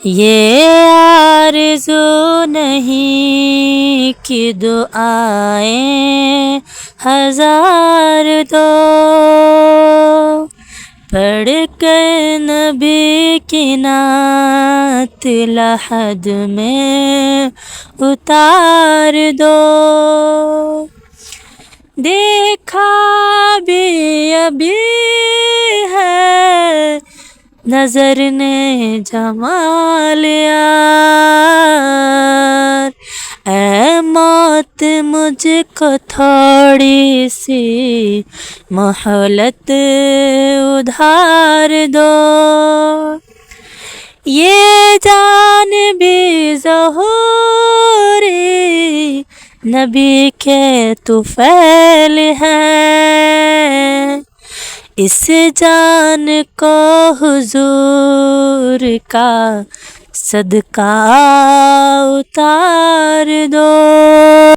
یہ آرزو نہیں کہ دعائیں ہزار دو، پڑھ کر نبی کی نعت لحد میں اتار دو۔ دیکھا بھی ابھی ہے نظر نے جمال یار، اے موت مجھ کو تھوڑی سی مہلت ادھار دو۔ یہ جان بھی ظہوری نبی کے طفیل ہے، اس جان کو حضور کا صدقہ اتار دو۔